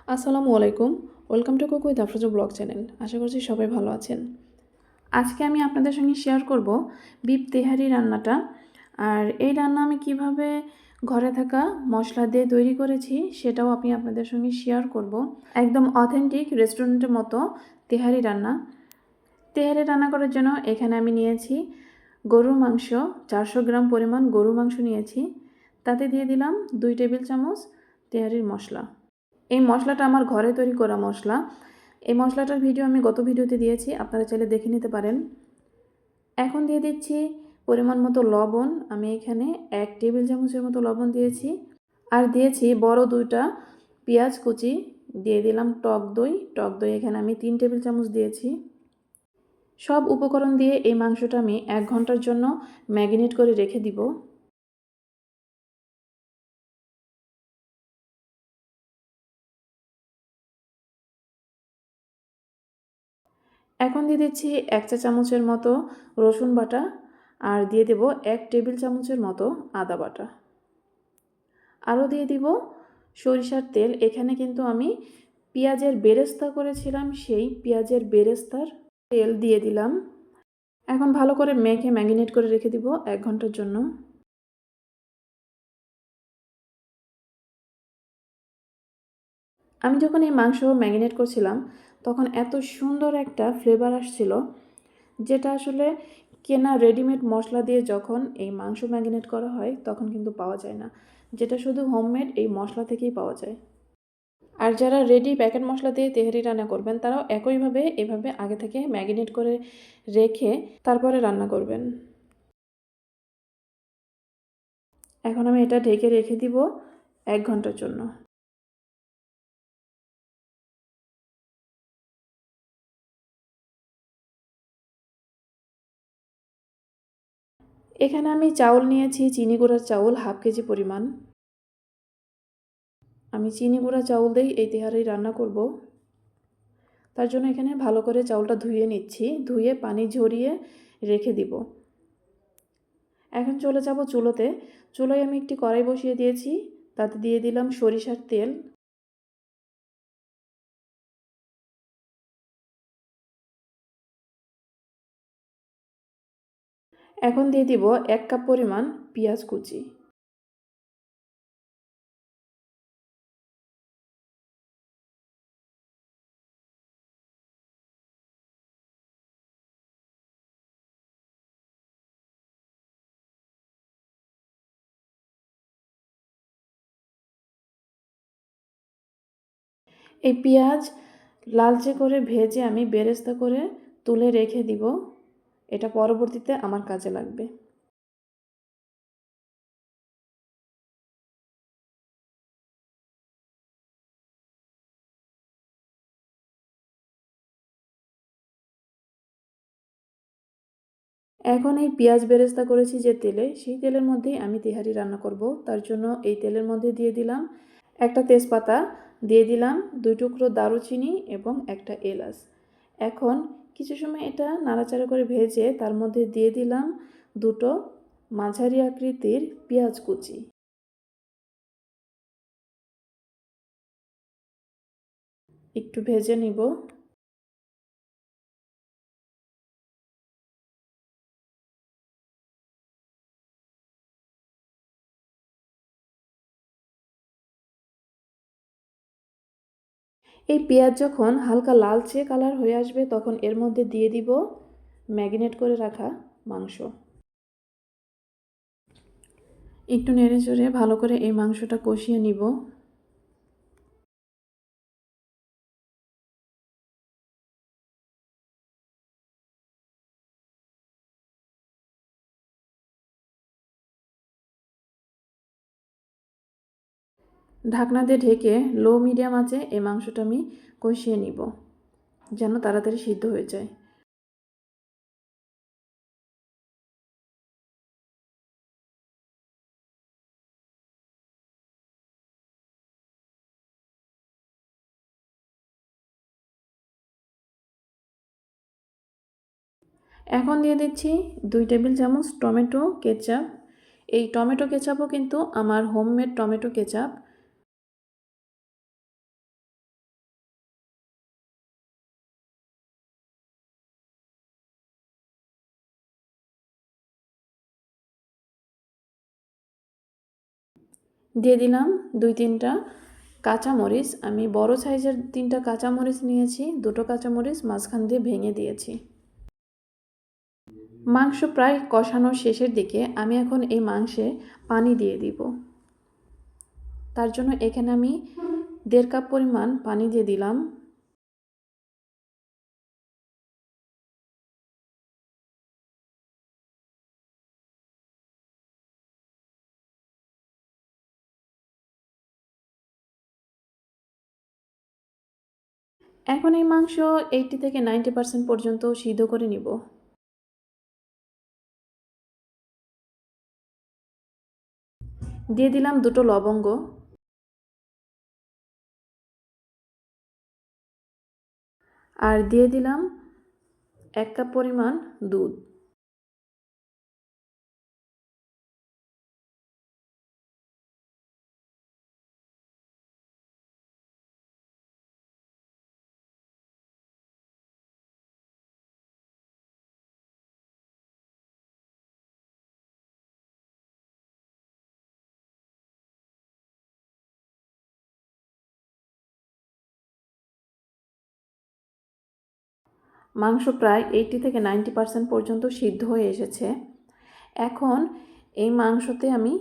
আসসালামু আলাইকুম। Welcome to cook with Afroza blog channel. আশা করছি সবাই ভালো আছেন। আজকে আমি আপনাদের সঙ্গে শেয়ার করব বিফ তেহারি রান্নাটা। আর এই রান্না আমি কিভাবে ঘরে থাকা মশলা দিয়ে তৈরি করেছি সেটাও আমি আপনাদের সঙ্গে শেয়ার করব। একদম অথেন্টিক রেস্টুরেন্টের মতো তেহারি রান্না। তেহারি রান্না করার জন্য এখানে আমি নিয়েছি গরুর মাংস, 400 গ্রাম পরিমাণ গরুর মাংস নিয়েছি। তাতে দিয়ে দিলাম 2 টেবিল চামচ তেহারির মশলা। এই মশলাটা আমার ঘরে তৈরি করা মশলা। এই মশলাটার ভিডিও আমি গত ভিডিওতে দিয়েছি, আপনারা চাইলে দেখে নিতে পারেন। এখন দিয়ে দিচ্ছি পরিমাণ মতো লবণ। আমি এখানে 1 টেবিল চামচের মতো লবণ দিয়েছি। আর দিয়েছি বড় 2টা পেঁয়াজ কুচি। দিয়ে দিলাম টক দই। টক দই এখানে আমি 3 টেবিল চামচ দিয়েছি। সব উপকরণ দিয়ে এই মাংসটা আমি 1 ঘন্টার জন্য ম্যারিনেট করে রেখে দিব। এখন দিয়ে দিচ্ছি 1 চা চামচের মতো রসুন বাটা। আর দিয়ে দেব 1 টেবিল চামচের মতো আদা বাটা। আরও দিয়ে দিব সরিষার তেল। এখানে কিন্তু আমি পেঁয়াজের বেরেস্তা করেছিলাম, সেই পেঁয়াজের বেরেস্তার তেল দিয়ে দিলাম। এখন ভালো করে মেখে ম্যারিনেট করে রেখে দিব 1 ঘন্টার জন্য। আমি যখন এই মাংস ম্যারিনেট করছিলাম তখন এত সুন্দর একটা ফ্লেভার আসছিল, যেটা আসলে কেনা রেডিমেড মশলা দিয়ে যখন এই মাংস ম্যারিনেট করা হয় তখন কিন্তু পাওয়া যায় না, যেটা শুধু হোমমেড এই মশলা থেকেই পাওয়া যায়। আর যারা রেডি প্যাকেট মশলা দিয়ে তেহারি রান্না করবেন তারাও একইভাবে এভাবে আগে থেকে ম্যারিনেট করে রেখে তারপরে রান্না করবেন। এখন আমি এটা ঢেকে রেখে দিব 1 ঘন্টার জন্য। এখানে আমি চাউল নিয়েছি, চিনি গুঁড়ার চাউল 1/2 কেজি পরিমাণ। আমি চিনি গুঁড়া চাউল দিয়েই এই তেহারি রান্না করব। তার জন্য এখানে ভালো করে চাউলটা ধুয়ে নিচ্ছি। ধুয়ে পানি ঝরিয়ে রেখে দিব। এখন চলে যাব চুলোতে। চুলোয় আমি একটি কড়াই বসিয়ে দিয়েছি। তাতে দিয়ে দিলাম সরিষার তেল। এখন দিয়ে দিব 1 কাপ পরিমাণ পেঁয়াজ কুচি। এই পেঁয়াজ লালচে করে ভেজে আমি বেরেস্তা করে তুলে রেখে দিব। এটা পরবর্তীতে আমার কাজে লাগবে। এখন এই পেঁয়াজ বেরেস্তা করেছি যে তেলে, সেই তেলের মধ্যেই আমি তেহারি রান্না করব। তার জন্য এই তেলের মধ্যে দিয়ে দিলাম একটা তেজপাতা, দিয়ে দিলাম 2 টুকরো দারুচিনি এবং একটা এলাচ। এখন কিছু সময় এটা নাড়াচাড়া করে ভেজে তার মধ্যে দিয়ে দিলাম 2টো মাঝারি আকৃতির পেঁয়াজ কুচি। একটু ভেজে নিব। এই পেঁয়াজ যখন হালকা লালচে কালার হয়ে আসবে তখন এর মধ্যে দিয়ে দিব ম্যারিনেট করে রাখা মাংস। একটু নেড়েচড়ে ভালো করে এই মাংসটা কষিয়ে নিব। ঢাকনা দিয়ে ঢেকে লো মিডিয়াম আঁচে এই মাংসটা আমি কষিয়ে নিব, যেন তাড়াতাড়ি সিদ্ধ হয়ে যায়। এখন দিয়ে দিচ্ছি 2 টেবিল চামচ টমেটো কেচাপ। এই টমেটো কেচাপও কিন্তু আমার হোমমেড টমেটো কেচাপ। দিয়ে দিলাম 2-3টা কাঁচামরিচ। আমি বড় সাইজের 3টা কাঁচামরিচ নিয়েছি, 2টো কাঁচামরিচ মাঝখান দিয়ে ভেঙে দিয়েছি। মাংস প্রায় কষানোর শেষের দিকে আমি এখন এই মাংসে পানি দিয়ে দিব। তার জন্য এখানে আমি 1.5 কাপ পরিমাণ পানি দিয়ে দিলাম। এখন এই মাংস 80 থেকে 90% পর্যন্ত সিদ্ধ করে নিব। দিয়ে দিলাম 2টো লবঙ্গ আর দিয়ে দিলাম 1 কাপ পরিমাণ দুধ। মাংস প্রায় 80 থেকে 90% পর্যন্ত সিদ্ধ হয়ে এসেছে। এখন এই মাংসতে আমি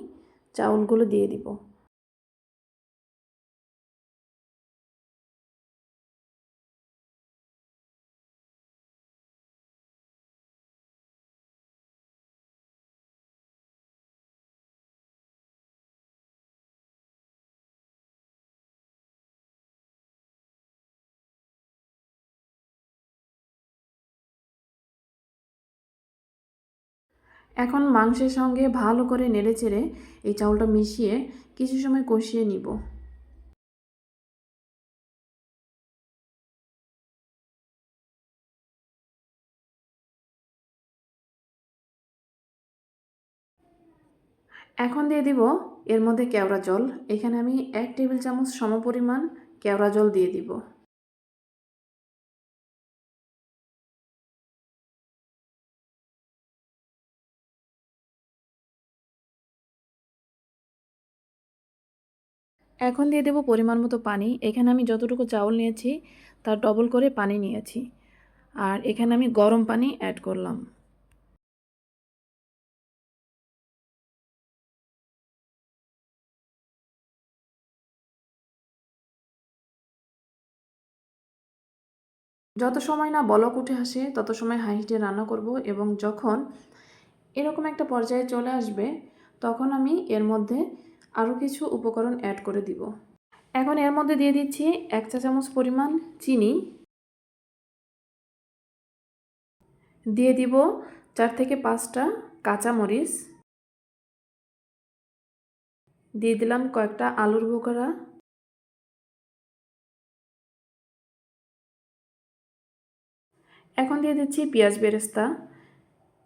চাউলগুলো দিয়ে দিব। এখন মাংসের সঙ্গে ভালো করে নেড়েচেড়ে এই চাউলটা মিশিয়ে কিছু সময় কষিয়ে নিব। এখন দিয়ে দিব এর মধ্যে কেওড়া জল। এখানে আমি 1 টেবিল চামচ সমপরিমাণ কেওড়া জল দিয়ে দিব। এখন দিয়ে দেব পরিমাণ মতো পানি। এখানে আমি যতটুকু চাউল নিয়েছি তার ডবল করে পানি নিয়েছি। আর এখানে আমি গরম পানি অ্যাড করলাম। যত সময় না বলক উঠে আসে তত সময় হাই হিটে রান্না করব এবং যখন এরকম একটা পর্যায়ে চলে আসবে তখন আমি এর মধ্যে আরও কিছু উপকরণ অ্যাড করে দিব। এখন এর মধ্যে দিয়ে দিচ্ছি 1 চা চামচ পরিমাণ চিনি, দিয়ে দিব 4 থেকে 5টা কাঁচামরিচ, দিয়ে দিলাম কয়েকটা আলুর বোখরা, এখন দিয়ে দিচ্ছি পেঁয়াজ বেরেস্তা।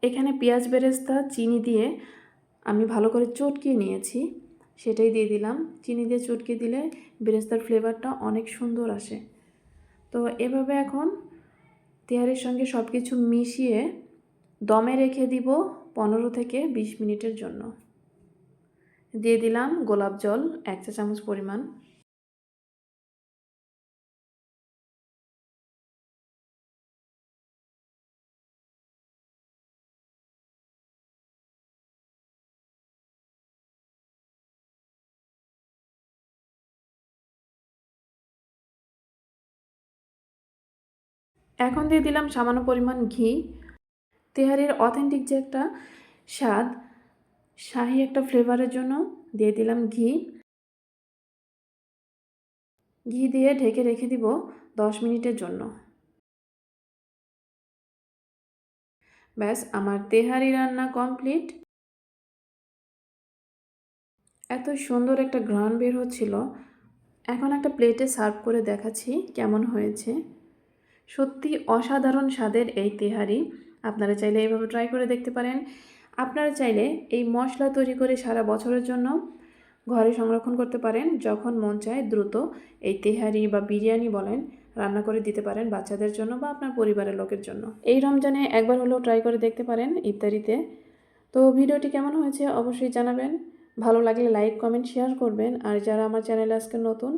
এখানে পেঁয়াজ বেরেস্তা চিনি দিয়ে আমি ভালো করে চটকিয়ে নিয়েছি, সেটাই দিয়ে দিলাম। চিনি দিয়ে চটকিয়ে দিলে বেরেস্তার ফ্লেভারটা অনেক সুন্দর আসে। তো এভাবে এখন তেহারির সঙ্গে সব কিছু মিশিয়ে দমে রেখে দিব 15 থেকে 20 মিনিটের জন্য। দিয়ে দিলাম গোলাপ জল 1 চা চামচ পরিমাণ। এখন দিয়ে দিলাম সামান্য পরিমাণ ঘি। তেহারির অথেন্টিক যে একটা স্বাদ, শাহি একটা ফ্লেভারের জন্য দিয়ে দিলাম ঘি। ঘি দিয়ে ঢেকে রেখে দিব 10 মিনিটের জন্য। ব্যাস আমার তেহারি রান্না কমপ্লিট। এত সুন্দর একটা ঘ্রাণ বের হচ্ছিল। এখন একটা প্লেটে সার্ভ করে দেখাচ্ছি কেমন হয়েছে। সত্যি অসাধারণ স্বাদের এই তেহারি। আপনারা চাইলে এইভাবে ট্রাই করে দেখতে পারেন। আপনারা চাইলে এই মশলা তৈরি করে সারা বছরের জন্য ঘরে সংরক্ষণ করতে পারেন। যখন মন চায় দ্রুত এই তেহারি বা বিরিয়ানি বলেন রান্না করে দিতে পারেন বাচ্চাদের জন্য বা আপনার পরিবারের লোকের জন্য। এই রমজানে একবার হলেও ট্রাই করে দেখতে পারেন ইফতারিতে। তো ভিডিওটি কেমন হয়েছে অবশ্যই জানাবেন। ভালো লাগলে লাইক কমেন্ট শেয়ার করবেন। আর যারা আমার চ্যানেলে আজকে নতুন,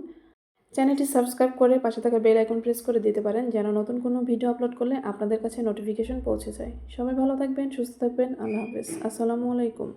চ্যানেলটি সাবস্ক্রাইব করে পাশে থাকা বেল আইকন প্রেস করে দিতে পারেন, যেন নতুন কোনো ভিডিও আপলোড করলে আপনাদের কাছে নোটিফিকেশন পৌঁছে যায়। সবাই ভালো থাকবেন, সুস্থ থাকবেন। আল্লাহ হাফেজ। আসসালামু আলাইকুম।